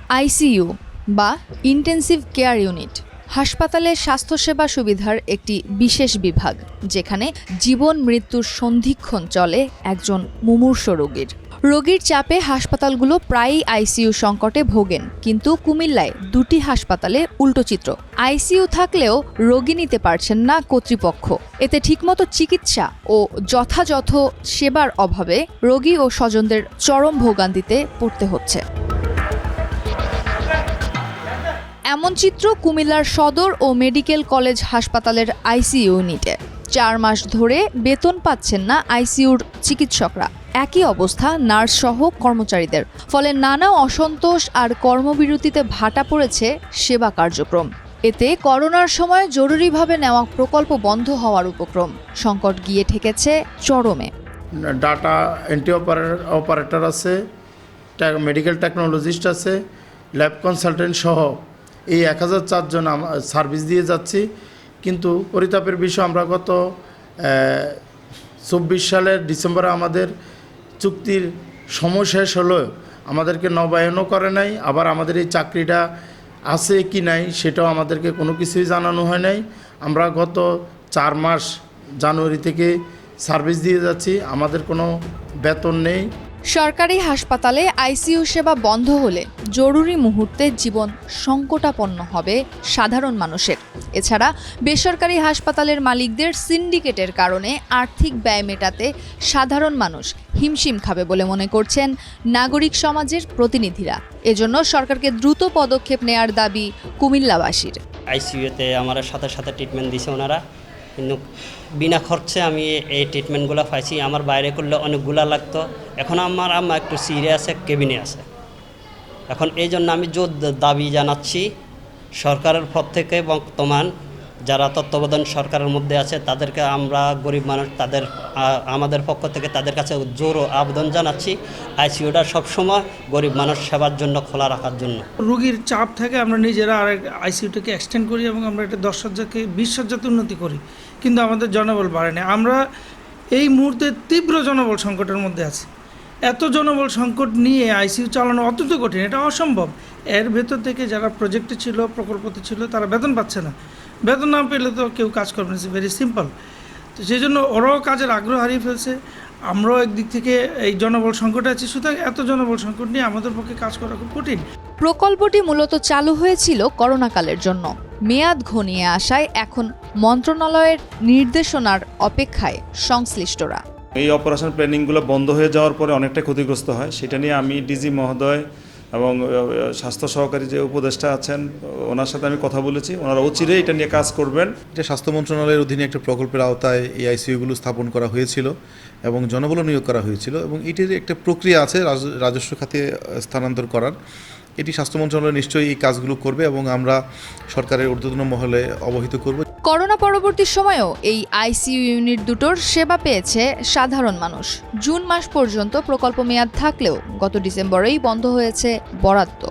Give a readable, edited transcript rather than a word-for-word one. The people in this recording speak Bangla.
আইসিইউ বা ইন্টেন্সিভ কেয়ার ইউনিট হাসপাতালের স্বাস্থ্যসেবা সুবিধার একটি বিশেষ বিভাগ, যেখানে জীবন মৃত্যুর সন্ধিক্ষণ চলে একজন মুমূর্ষ রোগীর চাপে হাসপাতালগুলো প্রায়ই আইসিইউ সংকটে ভোগেন। কিন্তু কুমিল্লায় দুটি হাসপাতালে উল্টো চিত্র। আইসিইউ থাকলেও রোগী নিতে পারছেন না কর্তৃপক্ষ। এতে ঠিকমতো চিকিৎসা ও যথাযথ সেবার অভাবে রোগী ও স্বজনদের চরম ভোগান্তিতে পড়তে হচ্ছে। এমন চিত্র কুমিল্লার সদর ও মেডিকেল কলেজ হাসপাতালের আইসিইউ ইউনিটে। 4 মাস ধরে বেতন পাচ্ছেন না আইসিইউর চিকিৎসকরা। একই অবস্থা নার্স সহ কর্মচারীদের। ফলে নানা অসন্তোষ আর কর্মবিরতিতে ভাটা পড়েছে সেবা কার্যক্রম। এতে করোনার সময় জরুরিভাবে নেওয়া প্রকল্প বন্ধ হওয়ার উপক্রম। সংকট গিয়ে ঠেকেছে চরমে। ডাটা এন্ট্রি অপারেটর আছে, মেডিকেল টেকনোলজিস্ট আছে, ল্যাব কনসালটেন্ট সহ এই 1004 জন সার্ভিস দিয়ে যাচ্ছি। কিন্তু পরিতাপের বিষয়, আমরা গত 24 সালের ডিসেম্বরে আমাদের চুক্তির সময় শেষ হলো, আমাদেরকে নবায়নও করে নাই। আবার আমাদের এই চাকরিটা আছে কি নাই সেটাও আমাদেরকে কোনো কিছুই জানানো হয় নাই। আমরা গত 4 মাস জানুয়ারি থেকে সার্ভিস দিয়ে যাচ্ছি, আমাদের কোনো বেতন নেই। সরকারি হাসপাতালে আইসিইউ সেবা বন্ধ হলে জরুরি মুহূর্তে জীবন সংকটাপন্ন হবে সাধারণ মানুষের। এছাড়া বেসরকারি হাসপাতালের মালিকদের সিন্ডিকেটের কারণে আর্থিক ব্যয় মেটাতে সাধারণ মানুষ হিমশিম খাবে বলে মনে করছেন নাগরিক সমাজের প্রতিনিধিরা। এজন্য সরকারকে দ্রুত পদক্ষেপ নেয়ার দাবি কুমিল্লাবাসীর। আইসিইউতে আমার সাথে ট্রিটমেন্ট দিছে ওনারা, কিন্তু বিনা খরচে আমি এই ট্রিটমেন্টগুলো পাইছি। আমার বাইরে করলে অনেকগুলা লাগতো। এখন আমার আম্মা একটু সিরিয়াসে কেবিনে আছে। এখন এই জন্য আমি জোর দাবি জানাচ্ছি সরকারের পক্ষ থেকে, বর্তমান যারা তত্ত্বাবধান সরকারের মধ্যে আছে তাদেরকে, আমরা গরিব মানুষ, আমাদের পক্ষ থেকে তাদের কাছে জোর আবেদন জানাচ্ছি আইসিইউটা সবসময় গরিব মানুষ সেবার জন্য খোলা রাখার জন্য। রোগীর চাপ থেকে আমরা নিজেরা আরেক আইসিইউটাকে এক্সটেন্ড করি এবং আমরা একটা 10 শয্যাকে 20 শয্যাতে উন্নতি করি, কিন্তু আমাদের জনবল বাড়ে না। আমরা এই মুহূর্তে তীব্র জনবল সংকটের মধ্যে আছি। এত জনবল সংকট নিয়ে আইসিইউ চালানো অত্যন্ত কঠিন, এটা অসম্ভব। এর ভেতর থেকে যারা প্রজেক্টে ছিল, প্রকল্পতে ছিল, তারা বেতন পাচ্ছে না। বেতন না পেলে তো কেউ কাজ করবে না, ভেরি সিম্পল। তো সেই জন্য ওরাও কাজের আগ্রহ হারিয়ে ফেলছে, আমরাও একদিক থেকে এই জনবল সংকটে আছি। সুতরাং এত জনবল সংকট নিয়ে আমাদের পক্ষে কাজ করা খুব কঠিন। প্রকল্পটি মূলত চালু হয়েছিল করোনাকালের জন্য। মেয়াদ ঘনিয়ে আসায় এখন মন্ত্রণালয়ের নির্দেশনার অপেক্ষায় সংশ্লিষ্টরা। এই অপারেশন প্ল্যানিংগুলো বন্ধ হয়ে যাওয়ার পরে অনেকটা ক্ষতিগ্রস্ত হয়। সেটা নিয়ে আমি ডিজি মহোদয় এবং স্বাস্থ্য সহকারী যে উপদেষ্টা আছেন ওনার সাথে আমি কথা বলেছি। ওনারা অচিরেই এটা নিয়ে কাজ করবেন। এটা স্বাস্থ্য মন্ত্রণালয়ের অধীনে একটা প্রকল্পের আওতায় এই আইসিইউগুলো স্থাপন করা হয়েছিল এবং জনবল নিয়োগ করা হয়েছিল, এবং এটির একটা প্রক্রিয়া আছে রাজস্ব খাতে স্থানান্তর করার। এটি স্বাস্থ্য মন্ত্রণালয় নিশ্চয়ই এই কাজগুলো করবে এবং আমরা সরকারের ঊর্ধ্বতন মহলে অবহিত করব। করোনা পরবর্তী সময়েও এই আইসিইউ ইউনিট দুটোর সেবা পেয়েছে সাধারণ মানুষ। জুন মাস পর্যন্ত প্রকল্প মেয়াদ থাকলেও গত ডিসেম্বরেই বন্ধ হয়েছে বরাদ্দ।